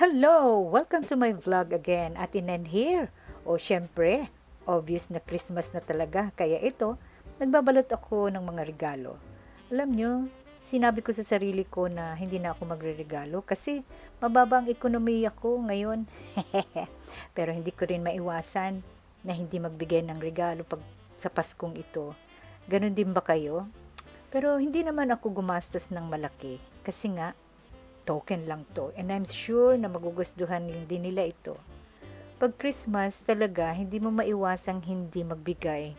Hello! Welcome to my vlog again. Ate Nen here. O syempre, obvious na Christmas na talaga. Kaya ito, nagbabalot ako ng mga regalo. Alam nyo, sinabi ko sa sarili ko na hindi na ako magre-regalo kasi mababa ang ekonomiya ko ngayon. Pero hindi ko rin maiwasan na hindi magbigay ng regalo pag sa Paskong ito. Ganon din ba kayo? Pero hindi naman ako gumastos ng malaki kasi nga token lang to. And I'm sure na magugustuhan din nila ito. Pag Christmas talaga, hindi mo maiwasang hindi magbigay.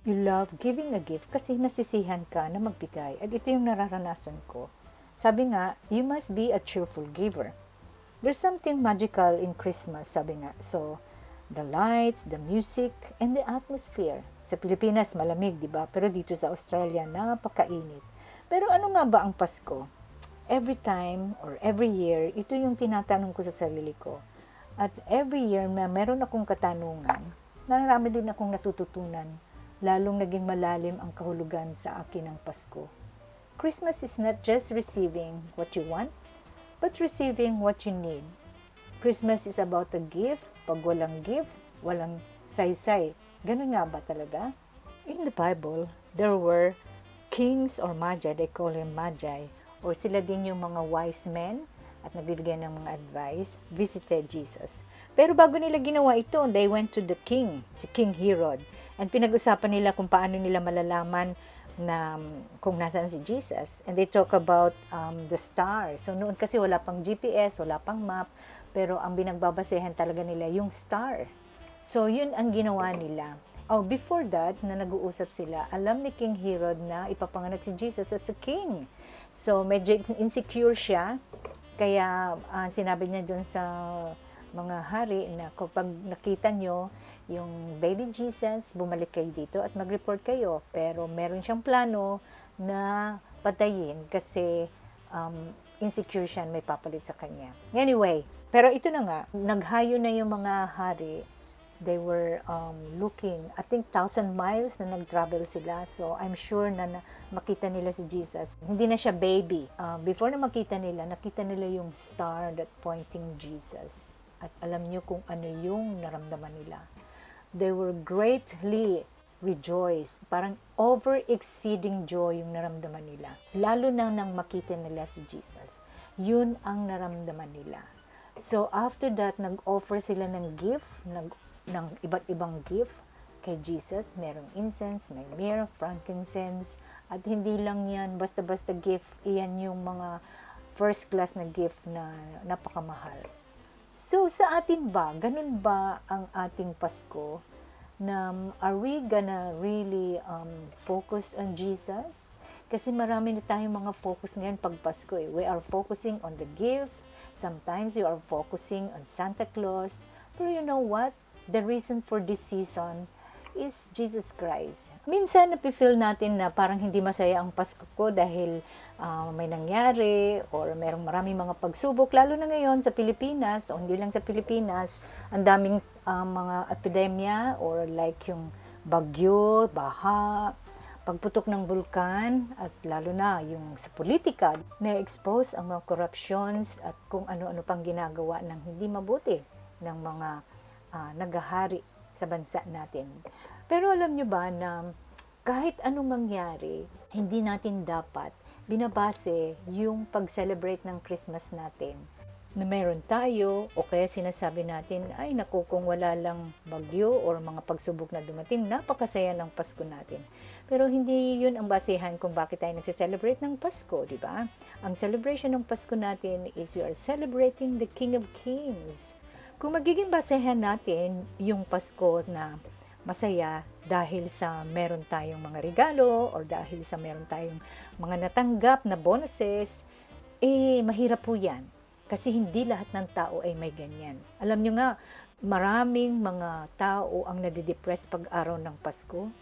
You love giving a gift kasi nasisihan ka na magbigay. At ito yung nararanasan ko. Sabi nga, you must be a cheerful giver. There's something magical in Christmas, sabi nga. So, the lights, the music, and the atmosphere. Sa Pilipinas, malamig, di ba? Pero dito sa Australia, napakainit. Pero ano nga ba ang Pasko? Every time or every year, ito yung tinatanong ko sa sarili ko. At every year, meron akong katanungan, narami din akong natututunan, lalong naging malalim ang kahulugan sa akin ng Pasko. Christmas is not just receiving what you want, but receiving what you need. Christmas is about a gift. Pag walang gift, walang saysay. Ganun nga ba talaga? In the Bible, there were kings or magi, they call him magi, or sila din yung mga wise men at nagbibigay ng mga advice, visited Jesus. Pero bago nila ginawa ito, they went to the king, si King Herod. And pinag-usapan nila kung paano nila malalaman na kung nasaan si Jesus. And they talk about the star. So noon kasi wala pang GPS, wala pang map, pero ang binagbabasehan talaga nila yung star. So yun ang ginawa nila. Oh, before that, na nag-uusap sila, alam ni King Herod na ipapanganak si Jesus as a king. So, medyo insecure siya. Kaya, sinabi niya dun sa mga hari na kapag nakita nyo yung baby Jesus, bumalik kayo dito at mag-report kayo. Pero meron siyang plano na patayin kasi insecure siya, may papalit sa kanya. Anyway, pero ito na nga, naghayo na yung mga hari. They were looking, I think 1,000 miles na nag-travel sila. So, I'm sure na makita nila si Jesus. Hindi na siya baby. Before na makita nila, nakita nila yung star that pointing Jesus. At alam niyo kung ano yung naramdaman nila. They were greatly rejoiced. Parang over-exceeding joy yung naramdaman nila. Lalo na nang makita nila si Jesus. Yun ang naramdaman nila. So, after that, nag-offer sila ng gift, ng iba't ibang gift kay Jesus. Merong incense, may myrrh, frankincense, at hindi lang yan basta-basta gift, iyan yung mga first class na gift na napakamahal. So sa atin ba, ganun ba ang ating Pasko? Na are we gonna really focus on Jesus? Kasi marami na tayong mga focus ngayon pag Pasko eh. We are focusing on the gift. Sometimes you are focusing on Santa Claus. Pero you know what? The reason for this season is Jesus Christ. Minsan napifeel natin na parang hindi masaya ang Pasko ko dahil may nangyari or merong maraming mga pagsubok. Lalo na ngayon sa Pilipinas, o hindi lang sa Pilipinas, ang daming mga epidemya or like yung bagyo, baha, pagputok ng bulkan, at lalo na yung sa politika, na-expose ang mga corruptions at kung ano-ano pang ginagawa ng hindi mabuti ng mga naghahari sa bansa natin. Pero alam nyo ba na kahit anong mangyari, hindi natin dapat binabase yung pag-celebrate ng Christmas natin. Na mayroon tayo o kaya sinasabi natin, ay naku, kung wala lang bagyo or mga pagsubok na dumating, napakasaya ng Pasko natin. Pero hindi yun ang basehan kung bakit tayo nagse-celebrate ng Pasko, di ba? Ang celebration ng Pasko natin is we are celebrating the King of Kings. Kung magiging basehan natin yung Pasko na masaya dahil sa meron tayong mga regalo or dahil sa meron tayong mga natanggap na bonuses, mahirap po yan. Kasi hindi lahat ng tao ay may ganyan. Alam nyo nga, maraming mga tao ang nadidepress pag araw ng Pasko.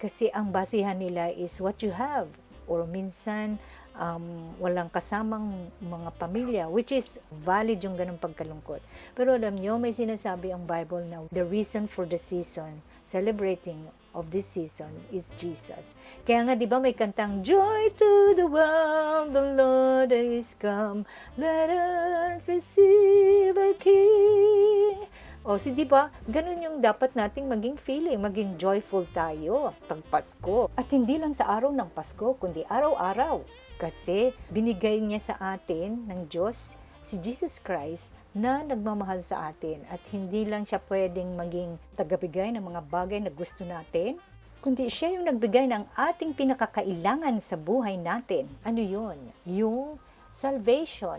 Kasi ang basehan nila is what you have. Or minsan, walang kasamang mga pamilya, which is valid yung ganung pagkalungkot. Pero alam nyo, may sinasabi ang Bible na the reason for the season, celebrating of this season is Jesus. Kaya nga, di ba may kantang, Joy to the world, the Lord is come, let earth receive our King. O, di ba, ganun yung dapat nating maging feeling, maging joyful tayo pag Pasko. At hindi lang sa araw ng Pasko, kundi araw-araw. Kasi binigay niya sa atin ng Diyos si Jesus Christ na nagmamahal sa atin at hindi lang siya pwedeng maging tagabigay ng mga bagay na gusto natin, kundi siya yung nagbigay ng ating pinakakailangan sa buhay natin. Ano yun? Yung salvation.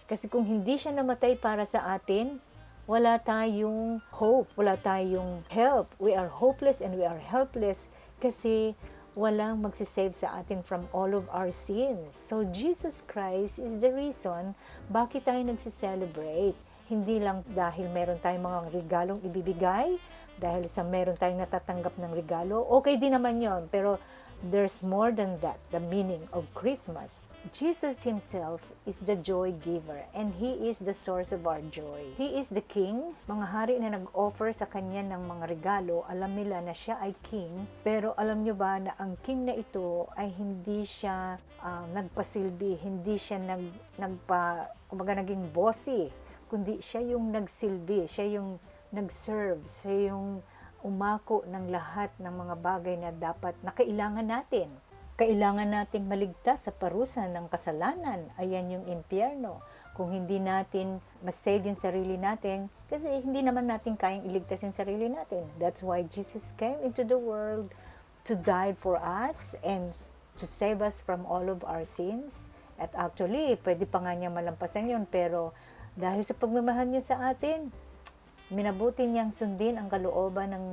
Kasi kung hindi siya namatay para sa atin, wala tayong hope, wala tayong help. We are hopeless and we are helpless kasi walang magsisave sa atin from all of our sins. So, Jesus Christ is the reason bakit tayo nagsiselebrate. Hindi lang dahil meron tayong mga regalong ibibigay, dahil sa meron tayong natatanggap ng regalo, okay din naman yon. Pero there's more than that, the meaning of Christmas. Jesus Himself is the joy giver and He is the source of our joy. He is the King. Mga hari na nag-offer sa Kanya ng mga regalo, alam nila na Siya ay King. Pero alam nyo ba na ang King na ito ay hindi siya nagpasilbi, hindi siya naging bossy, kundi Siya yung nagsilbi, Siya yung nag-serve, Siya yung umako ng lahat ng mga bagay na dapat na kailangan natin. Kailangan nating maligtas sa parusa ng kasalanan. Ayan yung impyerno. Kung hindi natin masave yung sarili natin, kasi hindi naman natin kayang iligtas yung sarili natin. That's why Jesus came into the world to die for us and to save us from all of our sins. At actually, pwede pa nga niya malampasan yun, pero dahil sa pagmamahal niya sa atin, minabuti niyang sundin ang kalooban ng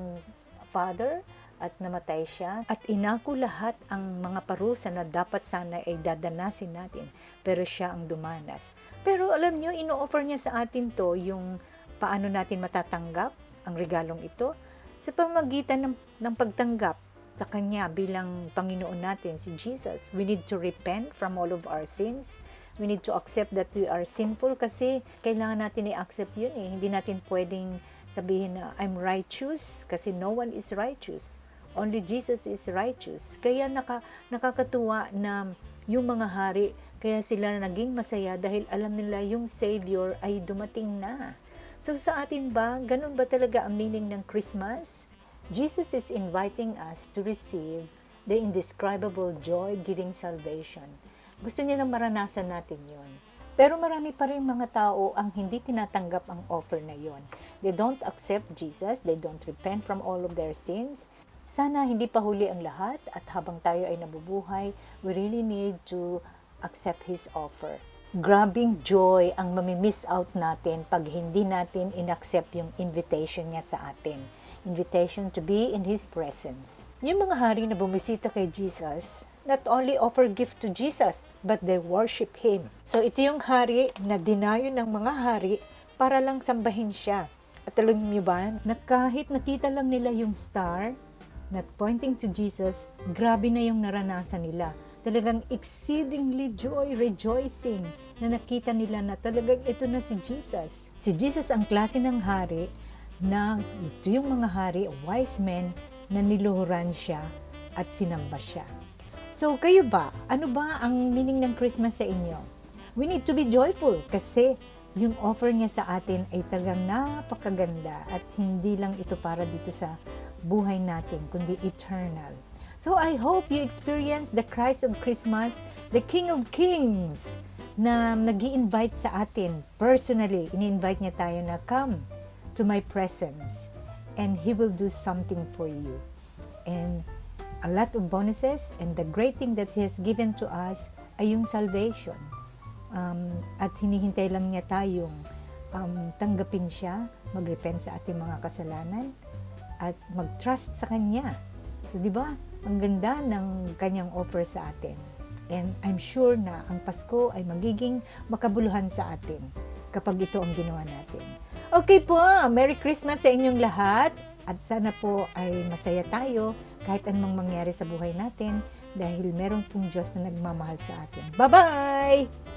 Father at namatay siya. At inako lahat ang mga parusa na dapat sana ay dadanasin natin. Pero siya ang dumanas. Pero alam niyo, ino-offer niya sa atin to yung paano natin matatanggap ang regalong ito sa pamamagitan ng pagtanggap sa Kanya bilang Panginoon natin, si Jesus. We need to repent from all of our sins. We need to accept that we are sinful kasi kailangan natin i-accept yun eh. Hindi natin pwedeng sabihin na I'm righteous kasi no one is righteous. Only Jesus is righteous. Kaya nakakatuwa na yung mga hari, kaya sila naging masaya dahil alam nila yung Savior ay dumating na. So sa atin ba, ganun ba talaga ang meaning ng Christmas? Jesus is inviting us to receive the indescribable joy-giving salvation. Gusto niya na maranasan natin yon. Pero marami pa rin mga tao ang hindi tinatanggap ang offer na yon. They don't accept Jesus, they don't repent from all of their sins. Sana hindi pa huli ang lahat at habang tayo ay nabubuhay, we really need to accept His offer. Grabing joy ang mamimiss out natin pag hindi natin inaccept yung invitation niya sa atin. Invitation to be in His presence. Yung mga hari na bumisita kay Jesus, not only offer gift to Jesus, but they worship Him. So ito yung hari na dinayo ng mga hari para lang sambahin siya. At alam niyo ba, na kahit nakita lang nila yung star, not pointing to Jesus, grabe na yung naranasan nila. Talagang exceedingly rejoicing na nakita nila na talagang ito na si Jesus. Si Jesus ang klase ng hari na ito yung mga hari, wise men, na niluhuran siya at sinamba siya. So kayo ba? Ano ba ang meaning ng Christmas sa inyo? We need to be joyful kasi yung offer niya sa atin ay talagang napakaganda at hindi lang ito para dito sa buhay natin, kundi eternal. So I hope you experience the Christ of Christmas, the King of Kings, na nag-i-invite sa atin personally. Ini-invite niya tayo na come to my presence and He will do something for you. And a lot of bonuses, and the great thing that He has given to us ay yung salvation. At hinihintay lang niya tayong tanggapin siya, mag-repent sa ating mga kasalanan, at mag-trust sa Kanya. So, di ba? Ang ganda ng Kanyang offer sa atin. And I'm sure na ang Pasko ay magiging makabuluhan sa atin kapag ito ang ginawa natin. Okay po, Merry Christmas sa inyong lahat. At sana po ay masaya tayo kahit anumang mangyari sa buhay natin dahil meron pong Diyos na nagmamahal sa atin. Bye-bye!